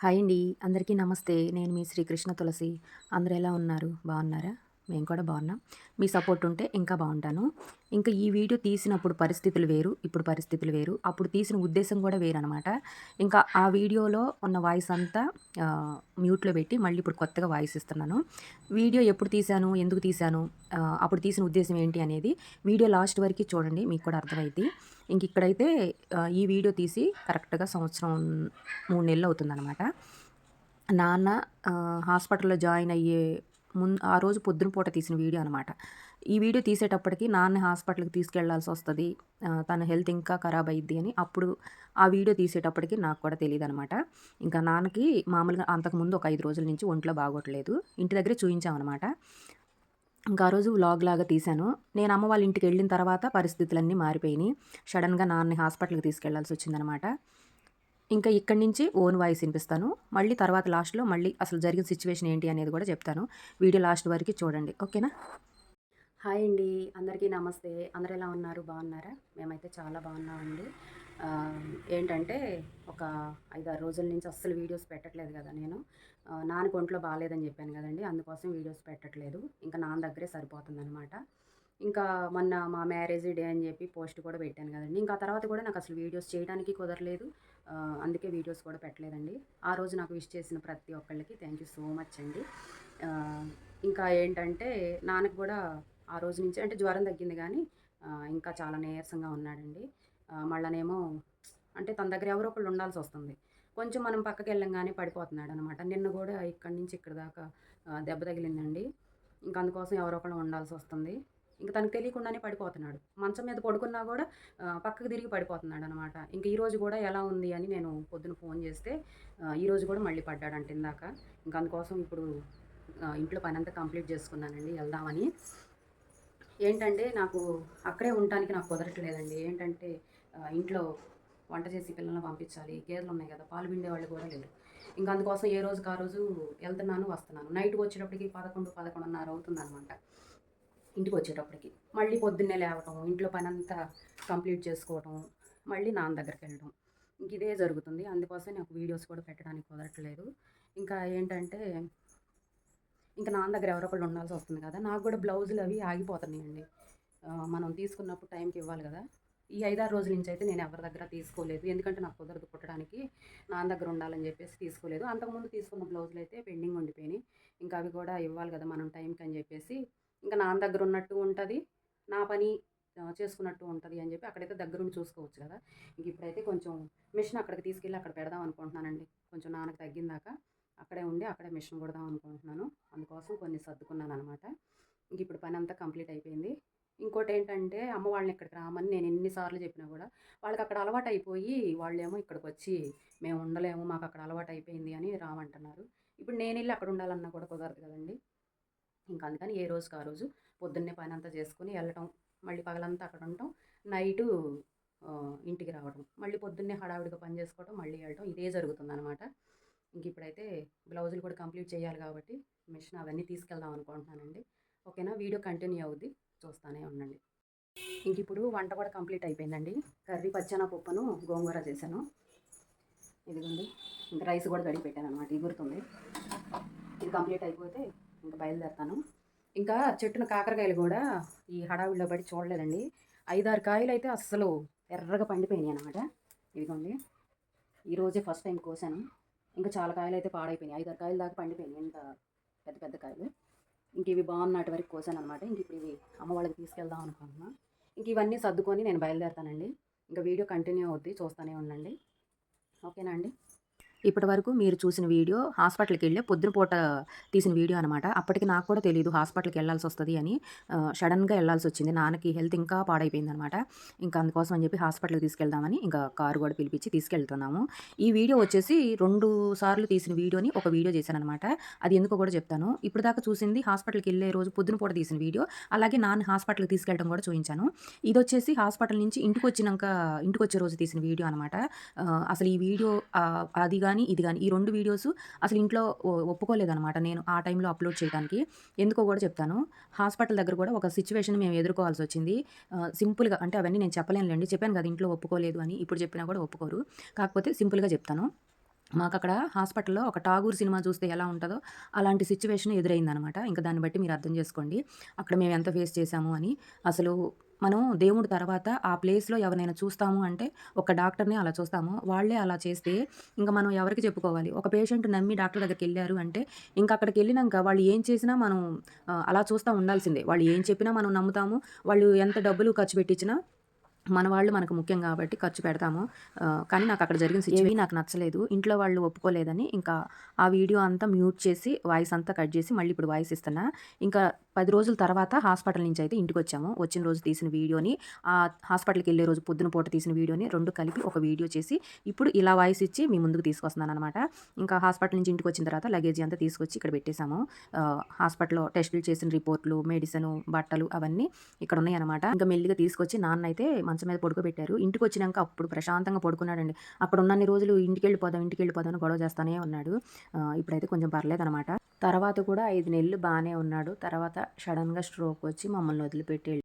Hi అండి. అందరికీ నమస్తే. నేను మీ శ్రీకృష్ణ తులసి. అందరూ ఎలా ఉన్నారు? బాగున్నారా? మేము కూడా బాగున్నాం. మీ సపోర్ట్ ఉంటే ఇంకా బాగుంటాను. ఇంకా ఈ వీడియో తీసినప్పుడు పరిస్థితులు వేరు, ఇప్పుడు పరిస్థితులు వేరు. అప్పుడు తీసిన ఉద్దేశం కూడా వేరనమాట. ఇంకా ఆ వీడియోలో ఉన్న వాయిస్ అంతా మ్యూట్‌లో పెట్టి మళ్ళీ ఇప్పుడు కొత్తగా వాయిస్ ఇస్తున్నాను. వీడియో ఎప్పుడు తీశాను? ఎందుకు తీశాను? అప్పుడు తీసిన ఉద్దేశం ఏంటి అనేది వీడియో లాస్ట్ వరకి చూడండి. మీకు కూడా అర్థమైద్ది. ఇంక ఇక్కడైతే ఈ వీడియో తీసి కరెక్ట్‌గా సంవత్సరం 3 నెలలు అవుతుందనమాట. నాన్న హాస్పిటల్‌లో జాయిన్ అయ్యే ఆ రోజు పొద్దున పూట తీసిన వీడియో అనమాట. ఈ వీడియో తీసేటప్పటికి నాన్నని హాస్పిటల్‌కి తీసుకెళ్లాల్సొస్తది. తన హెల్త్ ఇంకా ఖరాబ్ అయ్యిద్ది అని అప్పుడు ఆ వీడియో తీసేటప్పటికి నాకు కూడా తెలీదనమాట. ఇంకా నాన్నకి మామూలుగా అంతకుముందు ఒక 5 రోజుల నుంచి ఒంట్లో బాగోట్లేదు. ఇంటి దగ్గరే చూయించామనమాట. ఇంకా ఆ రోజు వ్లాగ్‌లాగా తీశాను. నేను అమ్మ వాళ్ళ ఇంటికెళ్ళిన తర్వాత పరిస్థితులన్నీ మారిపోయినియి. సడెన్‌గా నాన్నని హాస్పిటల్‌కి తీసుకెళ్లాల్సొచ్చిందనమాట. ఇంకా ఇక్కడి నుంచి ఓన్ వాయిస్ ఇనిపిస్తాను. మళ్ళీ తర్వాత లాస్ట్‌లో మళ్ళీ అసలు జరిగిన సిట్యుయేషన్ ఏంటి అనేది కూడా చెప్తాను. వీడియో లాస్ట్ వరకి చూడండి. ఓకేనా? హాయ్ అండి. అందరికీ నమస్తే. అందరూ ఎలా ఉన్నారు? బాగున్నారా? మేమైతే చాలా బాగున్నామండి. ఏంటంటే ఒక 5, 6 రోజుల నుంచి అస్సలు వీడియోస్ పెట్టట్లేదు కదా నేను. నాన్నకి ఒంట్లో బాలేదని చెప్పాను కదండీ! అందుకోసం వీడియోస్ పెట్టట్లేదు. ఇంకా నాన్న దగ్గరే సరిపోతుందనమాట. ఇంకా మొన్న మా మ్యారేజ్ డే అని చెప్పి పోస్ట్ కూడా పెట్టాను కదండీ! ఇంకా ఆ తర్వాత కూడా నాకు అసలు వీడియోస్ చేయడానికి కుదరలేదు. అందుకే వీడియోస్ కూడా పెట్టలేదండి. ఆ రోజు నాకు విష్ చేసిన ప్రతి ఒక్కళ్ళకి థ్యాంక్ యూ సో మచ్ అండి. ఆహ్, ఇంకా ఏంటంటే నాన్నకి కూడా ఆ రోజు నుంచి అంటే జ్వరం తగ్గింది గానీ ఇంకా చాలా నీరసంగా ఉన్నాడండి. మళ్ళనేమో అంటే తన దగ్గర ఎవరో ఒకళ్ళు ఉండాల్సొస్తుంది. కొంచెం మనం పక్కకెళ్ళంగానే పడిపోతున్నాడనమాట. నిన్న గూడా ఇక్కడి నుంచి ఇక్కడి దాకా దెబ్బ తగిలిందండి. ఇంక అందుకోసం ఎవరో ఒకళ్ళం ఉండాల్సొస్తుంది. ఇంక తనకు తెలియకుండానే పడిపోతున్నాడు. మంచం మీద పడుకున్నా గూడా పక్కకు తిరిగి పడిపోతున్నాడనమాట. ఇంక ఈరోజు గూడా ఎలా ఉంది అని నేను పొద్దున ఫోన్ జేస్తే ఈరోజు గూడా మళ్ళీ పడ్డాడంట ఇందాక. ఇంక అందుకోసం ఇప్పుడు ఇంట్లో పనంతా కంప్లీట్ జేసుకున్నానండి ఎళ్దామని. ఏంటంటే నాకు అక్కడే ఉండటానికి నాకు కుదరట్లేదండి. ఏంటంటే ఇంట్లో వంట చేసి పిల్లల్ని పంపించాలి. గేదెలున్నాయి గదా! పాలు పిండేవాళ్ళు గూడా లేరు. ఇంక అందుకోసం ఏ రోజుకి ఆ రోజు ఎళ్తున్నాను, వస్తున్నాను. నైట్‌కొచ్చేటప్పటికి 11, 11:30 అవుతుందనమాట. ఇంటికొచ్చేటప్పటికి. మళ్ళీ పొద్దున్నే లేవటం, ఇంట్లో పనంతా కంప్లీట్ చేసుకోవటం, మళ్ళీ నాన్న దగ్గరికెళ్ళడం. ఇంక ఇదే జరుగుతుంది. అందుకోసమే నాకు వీడియోస్ కూడా పెట్టడానికి కుదరట్లేదు. ఇంకా ఏంటంటే ఇంక నాన్న దగ్గర ఎవరో ఒకళ్ళు ఉండాల్సొస్తుంది కదా! నాకు గూడా బ్లౌజులవి ఆగిపోతున్నాయండి. మనం తీసుకున్నప్పుడు టైంకి ఇవ్వాలి గదా! ఈ 5, 6 రోజుల నుంచయితే నేను ఎవరి దగ్గర తీసుకోలేదు. ఎందుకంటే నాకు కుదరదు కుట్టడానికి. నాన్న దగ్గర ఉండాలని జెప్పేసి తీసుకోలేదు. అంతకుముందు తీసుకున్న బ్లౌజులయితే పెండింగ్ ఉండిపోయినియి. ఇంకా అవి కూడా ఇవ్వాలి గదా! మనం టైంకని జెప్పేసి, ఇంక నాన్న దగ్గర ఉన్నట్టు ఉంటది. నా పని చేసుకున్నట్టు ఉంటది అని జెప్పి అక్కడైతే దగ్గరుండి చూసుకోవచ్చు గదా! ఇంక ఇప్పుడైతే కొంచెం మిషన్ అక్కడికి తీసుకెళ్ళి అక్కడ పెడదాం అనుకుంటున్నానండి. కొంచెం నాన్నకి తగ్గిందాక అక్కడే ఉండి అక్కడే మిషన్ కుడదాం అనుకుంటున్నాను. అందుకోసం కొన్ని సర్దుకున్నాననమాట. ఇంక ఇప్పుడు పనంతా కంప్లీట్ అయిపోయింది. ఇంకోటేంటంటే అమ్మ వాళ్ళని ఇక్కడికి రామని నేను ఎన్ని సార్లు చెప్పినా గూడా వాళ్ళకక్కడ అలవాటయిపోయి వాళ్ళేమో ఇక్కడికొచ్చి మేము ఉండలేము. మాకక్కడ అలవాటయిపోయింది అని రామంటున్నారు. ఇప్పుడు నేనెళ్ళి అక్కడ ఉండాలన్నా కూడా కుదరదు గదండీ! ఇంక అందుకని ఏ రోజుకి ఆ రోజు పొద్దున్నే పనంతా చేసుకొని ఎళ్ళటం, మళ్ళీ పగలంతా అక్కడ ఉండటం, నైటు ఇంటికి రావడం. మళ్ళీ పొద్దున్నే హడావిడిగా పని చేసుకోవటం, మళ్ళీ ఎళ్ళటం ఇదే జరుగుతుందనమాట. ఇంకిప్పుడైతే బ్లౌజులు కూడా కంప్లీట్ చేయాలి కాబట్టి మిషన్ అవన్నీ తీసుకెళ్దాం అనుకుంటున్నానండి. ఓకేనా? వీడియో కంటిన్యూ అవుద్ది. చూస్తానే ఉండండి. ఇంకిప్పుడు వంట కూడా కంప్లీట్ అయిపోయిందండి. కర్రీ పచ్చెనపప్పును గోంగూర చేశాను. ఇదిగోండి. ఇంక రైస్ కూడా కడిగి పెట్టాననమాట. ఇగురుతుంది. ఇది కంప్లీట్ అయిపోతే ఇంక బయలుదేరతాను. ఇంకా చెట్టున కాకరకాయలు గూడా ఈ హడావిడిలో పడి చూడలేదండి. 5, 6 కాయలైతే అస్సలు ఎర్రగా పండిపోయినాయనమాట. ఇదిగోండి. ఈరోజే ఫస్ట్ టైం కోసాను. ఇంకా చాలా కాయలైతే పాడైపోయినాయి. 5, 6 కాయల దాకా పండిపోయినాయి. ఇంత పెద్ద పెద్ద కాయలు. ఇంక ఇవి బాగున్నటి వరకు కోసాననమాట. ఇంక ఇప్పుడు ఇవి అమ్మ వాళ్ళకి తీసుకెళ్దాం అనుకుంటున్నా. ఇంక ఇవన్నీ సర్దుకొని నేను బయలుదేరతానండి. ఇంక వీడియో కంటిన్యూ అవుద్ది. చూస్తూనే ఉండండి. ఓకేనా అండి? ఇప్పటివరకు మీరు చూసిన వీడియో హాస్పిటల్‌కెళ్ళే పొద్దున పూట తీసిన వీడియో అనమాట. అప్పటికి నాకు కూడా తెలీదు హాస్పిటల్‌కెళ్ళాల్సొస్తది అని. సడెన్‌గా ఎళ్ళాల్సొచ్చింది. నాన్నకి హెల్త్ ఇంకా పాడైపోయిందనమాట. ఇంకా అందుకోసం అని చెప్పి హాస్పిటల్‌కి తీసుకెళ్దామని ఇంకా కారు గూడా పిలిపించి తీసుకెళ్తున్నాము. ఈ వీడియో వచ్చేసి 2 సార్లు తీసిన వీడియోని ఒక వీడియో చేశాననమాట. అది ఎందుకో కూడా చెప్తాను. ఇప్పటిదాకా చూసింది హాస్పిటల్‌కెళ్ళే రోజు పొద్దున పూట తీసిన వీడియో. అలాగే నాన్న హాస్పిటల్‌కి తీసుకెళ్ళడం కూడా చూయించాను. ఇదొచ్చేసి హాస్పిటల్ నుంచి ఇంటికొచ్చే రోజు తీసిన వీడియో అనమాట. అసలు ఈ వీడియో అది గాని, ఇది గాని ఈ 2 వీడియోసు అసలు ఇంట్లో ఒప్పుకోలేదనమాట. నేను ఆ టైంలో అప్‌లోడ్ చేయటానికి. ఎందుకో గూడా చెప్తాను. హాస్పిటల్ దగ్గర గూడా ఒక సిట్యుయేషన్ మేము ఎదుర్కోవాల్సొచ్చింది. సింపుల్‌గా అంటే అవన్నీ నేను చెప్పలేనులెండి. చెప్పాను గదా! ఇంట్లో ఒప్పుకోలేదు అని. ఇప్పుడు చెప్పినా గూడా ఒప్పుకోరు. కాకపోతే సింపుల్‌గా చెప్తాను. మాకక్కడ హాస్పిటల్‌లో ఒక 'ఠాగూర్' సినిమా చూస్తే ఎలా ఉంటదో, అలాంటి సిట్యుయేషన్ ఎదురైందనమాట. ఇంక దాన్ని బట్టి మీరు అర్థం చేసుకోండి. అక్కడ మేము ఎంత ఫేస్ చేశాము అని. అసలు మనం దేవుడి తర్వాత ఆ ప్లేస్‌లో ఎవరినైనా చూస్తాము అంటే, ఒక డాక్టర్‌ని అలా చూస్తాము. వాళ్ళే అలా చేస్తే ఇంక మనం ఎవరికి చెప్పుకోవాలి? ఒక పేషెంట్ నమ్మి డాక్టర్ దగ్గరికెళ్లారు అంటే, ఇంక అక్కడికెళ్ళినంక వాళ్ళు ఏం చేసినా మనం అలా చూస్తా ఉండాల్సిందే. వాళ్ళు ఏం చెప్పినా మనం నమ్ముతాము. వాళ్ళు ఎంత డబ్బులు ఖర్చు పెట్టిచ్చినా మన వాళ్ళు మనకు ముఖ్యం గాబట్టి ఖర్చు పెడతాము. కానీ నాకక్కడ జరిగిన ఏవి నాకు నచ్చలేదు. ఇంట్లో వాళ్ళు ఒప్పుకోలేదని ఇంకా ఆ వీడియో అంతా మ్యూట్ చేసి, వాయిస్ అంతా కట్ జేసి మళ్ళీ ఇప్పుడు వాయిస్ ఇస్తున్నా. ఇంకా 10 రోజుల తర్వాత హాస్పిటల్ నుంచయితే ఇంటికొచ్చాము. వచ్చిన రోజు తీసిన వీడియోని, హాస్పిటల్‌కెళ్ళే రోజు పొద్దున పూట తీసిన వీడియోని 2 కలిపి ఒక వీడియో చేసి, ఇప్పుడు ఇలా వాయిస్ ఇచ్చి మీ ముందుకు తీసుకొస్తున్నాననమాట. ఇంకా హాస్పిటల్ నుంచి ఇంటికొచ్చిన తర్వాత లగేజీ అంతా తీసుకొచ్చి ఇక్కడ పెట్టేసాము. హాస్పిటల్‌లో టెస్టులు చేసిన రిపోర్ట్‌లు, మెడిసిను, బట్టలు అవన్నీ ఇక్కడున్నాయనమాట. ఇంకా మెల్లిగా తీసుకొచ్చి నాన్నయితే మంచం మీద పడుకోబెట్టారు. ఇంటికొచ్చినంక అప్పుడు ప్రశాంతంగా పడుకున్నాడండి. అక్కడున్నన్ని రోజులు ఇంటికెళ్ళిపోదాం అని గొడవ చేస్తానే ఉన్నాడు. ఇప్పుడైతే కొంచెం పర్లేదనమాట. తర్వాత కూడా 5 నెలలు బానే ఉన్నాడు. తర్వాత సడెన్‌గా స్ట్రోకొచ్చి మమ్మల్ని వదిలిపెట్టి